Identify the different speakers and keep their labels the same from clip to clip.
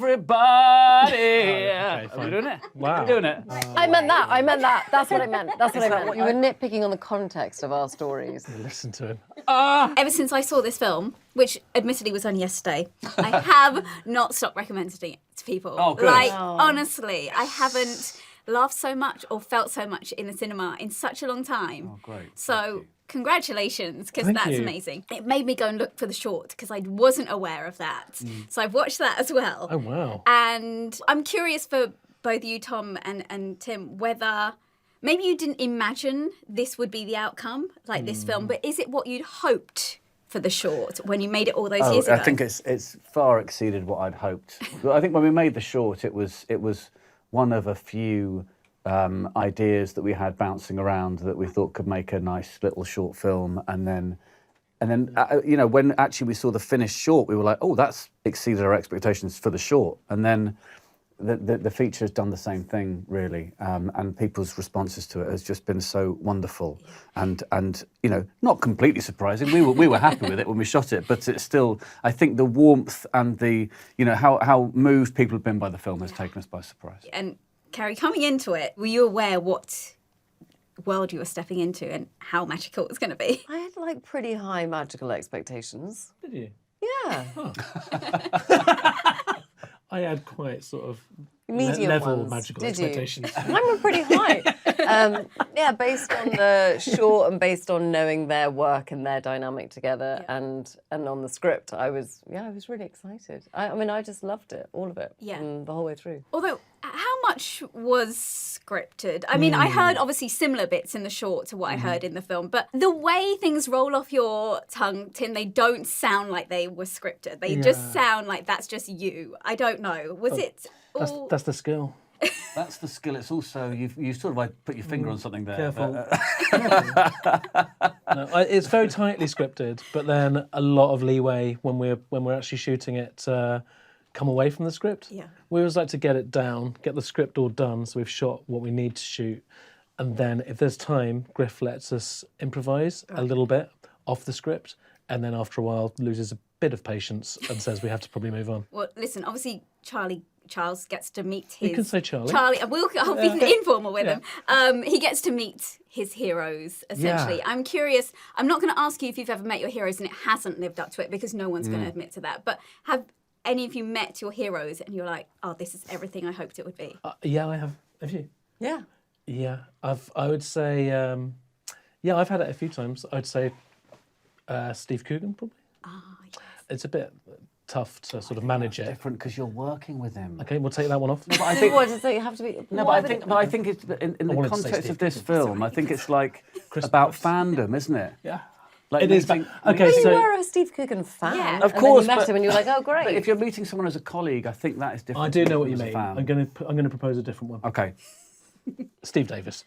Speaker 1: everybody.
Speaker 2: Okay,
Speaker 1: Are we doing it?
Speaker 2: Wow.
Speaker 1: We're doing it.
Speaker 3: I meant that. That's what I meant. You were nitpicking on the context of our stories.
Speaker 2: Listen to him.
Speaker 4: Ever since I saw this film, which admittedly was only yesterday, I have not stopped recommending it to people.
Speaker 1: Oh, good.
Speaker 4: Like, honestly, I haven't laughed so much or felt so much in the cinema in such a long time.
Speaker 1: Oh, great.
Speaker 4: So, congratulations, because
Speaker 2: Thank
Speaker 4: that's
Speaker 2: you.
Speaker 4: amazing. It made me go and look for the short, because I wasn't aware of that. So I've watched that as well.
Speaker 2: Oh, wow.
Speaker 4: And I'm curious for both you, Tom and Tim, whether maybe you didn't imagine this would be the outcome, like this film, but is it what you'd hoped for the short when you made it all those years ago?
Speaker 1: I think it's far exceeded what I'd hoped. I think when we made the short, it was one of a few ideas that we had bouncing around that we thought could make a nice little short film, and then when actually we saw the finished short, we were like, oh, that's exceeded our expectations for the short, and then the feature has done the same thing, really, and people's responses to it has just been so wonderful, and not completely surprising. We were happy with it when we shot it, but it's still, I think the warmth and the how moved people have been by the film has taken us by surprise.
Speaker 4: And Carey, coming into it, were you aware what world you were stepping into and how magical it was going to be?
Speaker 3: I had pretty high magical expectations.
Speaker 2: Did you?
Speaker 3: Yeah.
Speaker 2: I had quite sort of
Speaker 3: Medium
Speaker 2: level
Speaker 3: ones.
Speaker 2: magical
Speaker 3: Did you?
Speaker 2: expectations.
Speaker 3: Mine were pretty high. Based on the short and based on knowing their work and their dynamic together, and on the script, I was really excited. I just loved it, all of it, the whole way through.
Speaker 4: Although, how much was scripted? I mean, I heard obviously similar bits in the short to what I heard in the film, but the way things roll off your tongue, Tim, they don't sound like they were scripted. They just sound like that's just you. I don't know. Was it all...
Speaker 2: That's the skill.
Speaker 1: That's the skill. It's also you sort of put your finger on something there.
Speaker 2: Careful. No, it's very tightly scripted, but then a lot of leeway when we're actually shooting it. Come away from the script.
Speaker 4: Yeah.
Speaker 2: We always like to get it down, get the script all done, so we've shot what we need to shoot, and then if there's time, Griff lets us improvise a little bit off the script, and then after a while loses a bit of patience and says we have to probably move on.
Speaker 4: Well, listen, obviously Charles gets to meet his...
Speaker 2: You can say Charlie.
Speaker 4: I'll be informal with him. He gets to meet his heroes, essentially.
Speaker 1: Yeah.
Speaker 4: I'm curious, I'm not going to ask you if you've ever met your heroes and it hasn't lived up to it, because no one's going to admit to that, but have any of you met your heroes and you're like, oh, this is everything I hoped it would be?
Speaker 2: Yeah, I have. Have you?
Speaker 3: Yeah.
Speaker 2: Yeah, I would say, I've had it a few times. I'd say Steve Coogan, probably.
Speaker 4: Yes.
Speaker 2: It's a bit tough to sort of manage it.
Speaker 1: Different because you're working with him.
Speaker 2: Okay, we'll take that one off.
Speaker 1: No, but I think
Speaker 3: you have to be...
Speaker 1: I think it's in the
Speaker 2: wanted to say
Speaker 1: context
Speaker 2: Steve
Speaker 1: of this
Speaker 2: Coogan.
Speaker 1: film. I think it's about fandom, isn't it?
Speaker 2: Yeah.
Speaker 1: Like
Speaker 2: It is.
Speaker 1: meeting-
Speaker 2: Okay,
Speaker 3: You
Speaker 2: so
Speaker 3: were a Steve Coogan fan.
Speaker 4: Yeah.
Speaker 1: Of
Speaker 3: and
Speaker 1: course,
Speaker 3: then you met
Speaker 1: but-
Speaker 3: him and you were like, oh, great.
Speaker 1: But if you're meeting someone as a colleague, I think that is different.
Speaker 2: I do know what you
Speaker 1: as a
Speaker 2: mean.
Speaker 1: fan.
Speaker 2: I'm going to propose a different one.
Speaker 1: Okay.
Speaker 2: Steve Davis.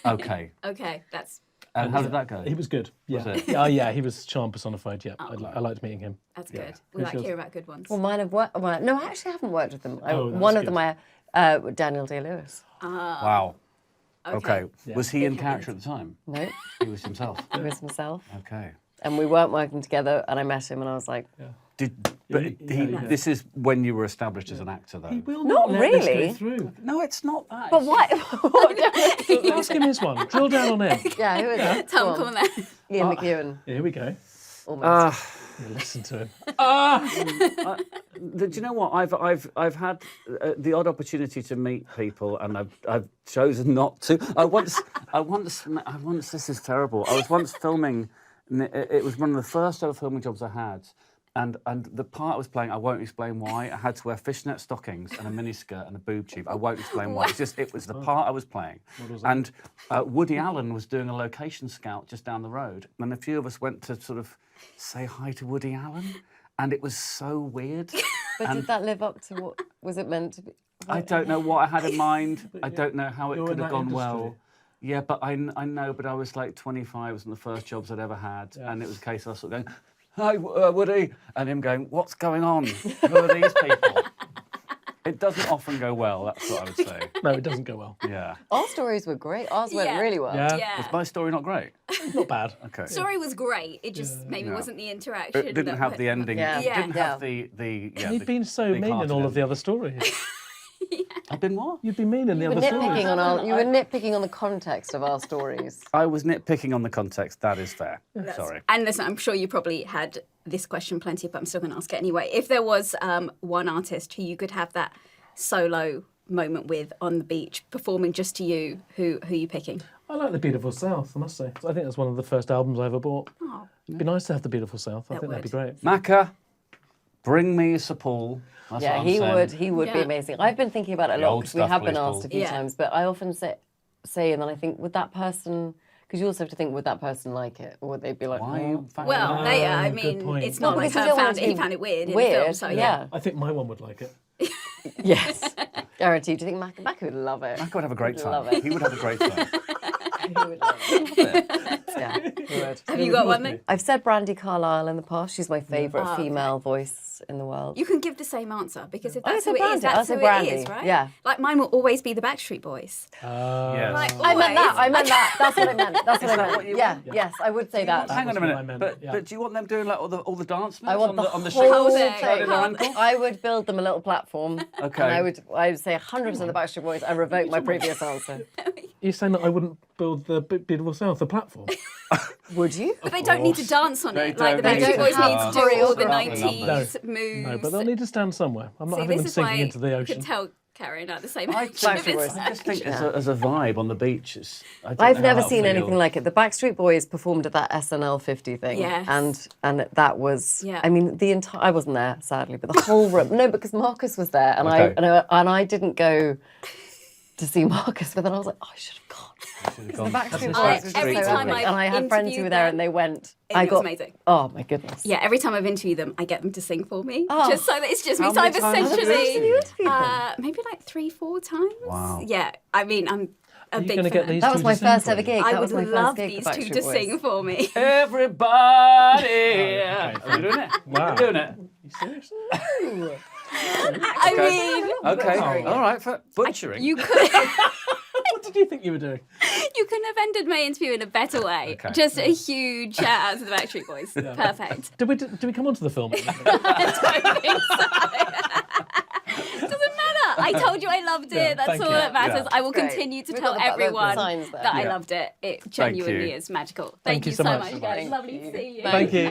Speaker 1: Okay.
Speaker 4: Okay, that's
Speaker 1: And how did that go?
Speaker 2: He was good. Yeah.
Speaker 1: Was it?
Speaker 2: Yeah, he was charm personified. Yeah, I liked meeting him.
Speaker 4: good. We
Speaker 2: Who's
Speaker 4: like
Speaker 2: yours?
Speaker 4: hearing about good ones.
Speaker 3: Well, mine have worked... Well, no, I actually haven't worked with them.
Speaker 2: Oh, that's
Speaker 3: one of
Speaker 2: good.
Speaker 3: them, Daniel Day-Lewis.
Speaker 1: Wow. Okay.
Speaker 2: Yeah.
Speaker 1: Was he in character at the time?
Speaker 3: No,
Speaker 1: He was himself.
Speaker 3: he was himself.
Speaker 1: Okay.
Speaker 3: And we weren't working together, and I met him, and I was like,
Speaker 1: This is when you were established as an actor, though.
Speaker 2: Will
Speaker 3: Not
Speaker 2: let this go
Speaker 3: really.
Speaker 2: through.
Speaker 1: No, it's not that.
Speaker 3: but what?
Speaker 2: Ask him his one. Drill down on him.
Speaker 3: Yeah, who is it?
Speaker 4: Tom, come on there.
Speaker 3: Ian McEwan.
Speaker 2: Here we go.
Speaker 3: Almost.
Speaker 2: Yeah, listen to him.
Speaker 1: Do you know what? I've had the odd opportunity to meet people, and I've chosen not to. I once. This is terrible. I was once filming. It was one of the first ever filming jobs I had, and the part I was playing, I won't explain why. I had to wear fishnet stockings and a miniskirt and a boob tube. I won't explain why. It was the part I was playing, and Woody Allen was doing a location scout just down the road, and a few of us went to sort of say hi to Woody Allen, and it was so weird.
Speaker 3: But did that live up to what was it meant to be?
Speaker 1: I don't know what I had in mind. I don't know how it
Speaker 2: You're
Speaker 1: could
Speaker 2: in
Speaker 1: have
Speaker 2: that
Speaker 1: gone
Speaker 2: industry.
Speaker 1: well. Yeah, but I know, but I was like 25, it was one of the first jobs I'd ever had, and it was a case of us sort of going, hi, Woody, and him going, what's going on? Who are these people? It doesn't often go well. That's what I would say.
Speaker 2: No, it doesn't go well.
Speaker 1: Yeah.
Speaker 3: Our stories were great. Ours went
Speaker 4: Yeah.
Speaker 3: really well.
Speaker 2: Yeah.
Speaker 4: Yeah.
Speaker 1: Was my story not great?
Speaker 2: Not bad.
Speaker 1: Okay.
Speaker 4: Story was great. It just maybe
Speaker 1: Yeah.
Speaker 4: wasn't the interaction.
Speaker 1: It didn't have the ending.
Speaker 3: Yeah.
Speaker 1: It didn't
Speaker 3: Yeah.
Speaker 1: have the
Speaker 2: You've
Speaker 1: the
Speaker 2: been so
Speaker 1: big
Speaker 2: mean in
Speaker 1: hearted
Speaker 2: all of the
Speaker 1: ending.
Speaker 2: other stories.
Speaker 1: I've been what?
Speaker 2: You've been mean in the
Speaker 3: You were
Speaker 2: other stories.
Speaker 3: nitpicking on our. You were nitpicking on the context of our stories.
Speaker 1: I was nitpicking on the context. That is fair. Sorry.
Speaker 4: And listen, I'm sure you probably had this question plenty, but I'm still going to ask it anyway. If there was one artist who you could have that solo moment with on the beach, performing just to you, who are you picking?
Speaker 2: I like The Beautiful South, I must say. I think that's one of the first albums I ever bought.
Speaker 4: Oh,
Speaker 2: It'd be nice to have The Beautiful South. I think that'd be great.
Speaker 1: Macca, bring me Sir Paul. That's
Speaker 3: Yeah,
Speaker 1: what I'm
Speaker 3: he
Speaker 1: saying.
Speaker 3: would. He would be
Speaker 4: Yeah.
Speaker 3: amazing. I've been thinking about it a
Speaker 1: The
Speaker 3: lot
Speaker 1: old
Speaker 3: because we
Speaker 1: stuff,
Speaker 3: have been
Speaker 1: please,
Speaker 3: asked
Speaker 1: Paul.
Speaker 3: a few
Speaker 4: Yeah.
Speaker 3: times. But I often say, and then I think, would that person? Because you also have to think, would that person like it, or would they be like,
Speaker 1: Why are you fan-
Speaker 4: well, they I
Speaker 2: good
Speaker 4: mean,
Speaker 2: point.
Speaker 4: it's not
Speaker 3: Well,
Speaker 4: like
Speaker 3: because you
Speaker 4: her
Speaker 3: don't want
Speaker 4: found
Speaker 3: it
Speaker 4: it.
Speaker 3: to
Speaker 4: He
Speaker 3: be
Speaker 4: found it weird in
Speaker 3: weird?
Speaker 4: the film. So yeah.
Speaker 2: I think my one would like it.
Speaker 3: Yes, guaranteed. Do you think Mac would love it?
Speaker 1: Macca would have a great
Speaker 3: He'd
Speaker 1: time.
Speaker 3: love it.
Speaker 1: He would have a great time.
Speaker 3: He would love it. Yeah, he would.
Speaker 4: Have you got one then?
Speaker 3: I've said Brandy Carlisle in the past. She's my favourite female voice in the world.
Speaker 4: You can give the same answer because if
Speaker 3: I
Speaker 4: that's
Speaker 3: said
Speaker 4: who it is,
Speaker 3: Brandy. I
Speaker 4: that's
Speaker 3: said
Speaker 4: who
Speaker 3: Brandy.
Speaker 4: it is, right?
Speaker 3: Yeah.
Speaker 4: Like mine will always be the Backstreet Boys.
Speaker 1: Yes.
Speaker 4: Like,
Speaker 3: I meant that.
Speaker 4: always.
Speaker 3: I meant that. That's what I meant. That's what I meant.
Speaker 1: what you
Speaker 3: Yeah.
Speaker 1: want?
Speaker 3: Yes, I would say that.
Speaker 1: Hang on a
Speaker 2: was what I
Speaker 1: minute.
Speaker 2: meant,
Speaker 1: But do you want them doing like all the dance moves
Speaker 3: I want
Speaker 1: on
Speaker 3: the,
Speaker 1: on the
Speaker 3: whole
Speaker 1: shoes?
Speaker 4: thing.
Speaker 3: thing.
Speaker 1: Their ankle?
Speaker 3: I would build them a little platform.
Speaker 1: Okay.
Speaker 3: And I would say 100% the Backstreet Boys. I revoke my previous answer.
Speaker 2: You're saying that I wouldn't build the Beautiful South, the platform?
Speaker 3: Would you?
Speaker 4: But they don't need to dance on it.
Speaker 1: They
Speaker 4: Like the
Speaker 1: don't
Speaker 3: need
Speaker 4: Backstreet
Speaker 3: to
Speaker 4: Boys
Speaker 3: have
Speaker 4: need to do all the
Speaker 3: choreography.
Speaker 4: 90s moves.
Speaker 2: No, but they'll need to stand somewhere. I'm not
Speaker 4: See,
Speaker 2: having them
Speaker 4: this is why
Speaker 2: sinking into the
Speaker 4: you
Speaker 2: ocean.
Speaker 4: could tell Carey and I are the same
Speaker 1: I
Speaker 4: age.
Speaker 3: Backstreet Boys.
Speaker 1: I just think as a vibe on the beach, I don't
Speaker 3: I've
Speaker 1: know
Speaker 3: never
Speaker 1: how
Speaker 3: seen
Speaker 1: it
Speaker 3: anything
Speaker 1: feels.
Speaker 3: like it. The Backstreet Boys performed at that SNL 50 thing.
Speaker 4: Yes.
Speaker 3: And that was,
Speaker 4: Yeah.
Speaker 3: I mean, the entire, I wasn't there, sadly, but the whole room. No, because Marcus was there. And,
Speaker 1: Okay.
Speaker 3: I didn't go to see Marcus, but then I was like, oh, I should have gone. The Backstreet Boys was
Speaker 4: every
Speaker 3: so
Speaker 4: time
Speaker 3: epic.
Speaker 4: I've
Speaker 3: And I had friends who
Speaker 4: interviewed
Speaker 3: were there
Speaker 4: them,
Speaker 3: and they went.
Speaker 4: it was amazing.
Speaker 3: Oh, my goodness.
Speaker 4: Yeah, every time I've interviewed them, I get them to sing for me.
Speaker 3: Oh.
Speaker 4: Just so that it's just me.
Speaker 1: How
Speaker 4: So
Speaker 1: many
Speaker 4: I've
Speaker 1: times have you
Speaker 4: essentially
Speaker 3: interviewed them?
Speaker 4: maybe like 3-4 times.
Speaker 1: Wow.
Speaker 4: Yeah, I I mean, I'm a
Speaker 2: you
Speaker 4: big
Speaker 2: gonna
Speaker 4: fan.
Speaker 2: get these
Speaker 3: That was
Speaker 2: two
Speaker 3: my
Speaker 2: to sing
Speaker 3: first
Speaker 2: for
Speaker 3: ever
Speaker 2: you?
Speaker 3: gig.
Speaker 4: I
Speaker 3: That was
Speaker 4: would
Speaker 3: my
Speaker 4: love
Speaker 3: first gig
Speaker 4: these
Speaker 3: for
Speaker 4: two
Speaker 3: Backstreet
Speaker 4: to
Speaker 3: Boys.
Speaker 4: sing for me.
Speaker 1: Everybody! Are we doing it?
Speaker 2: Wow.
Speaker 1: We're doing it.
Speaker 2: You serious?
Speaker 4: I mean,
Speaker 1: Okay.
Speaker 3: Sorry.
Speaker 1: All right. For butchering.
Speaker 4: you could
Speaker 2: What did you think you were doing?
Speaker 4: you couldn't have ended my interview in a better way.
Speaker 1: Okay.
Speaker 4: Just a huge shout out to the Backstreet Boys. Perfect.
Speaker 2: Did we come on to the film?
Speaker 4: I don't think so. Doesn't matter. I told you I loved it.
Speaker 2: Yeah,
Speaker 4: That's
Speaker 2: thank
Speaker 4: all
Speaker 2: you.
Speaker 4: that matters.
Speaker 1: Yeah.
Speaker 4: I will
Speaker 3: Great.
Speaker 4: continue to
Speaker 3: We've
Speaker 4: tell
Speaker 3: got the
Speaker 4: everyone
Speaker 3: signs there.
Speaker 4: that I
Speaker 1: Yeah.
Speaker 4: loved it. It genuinely
Speaker 1: you.
Speaker 4: is magical.
Speaker 2: Thank you so much.
Speaker 4: guys. Lovely to see you.
Speaker 2: Thank you.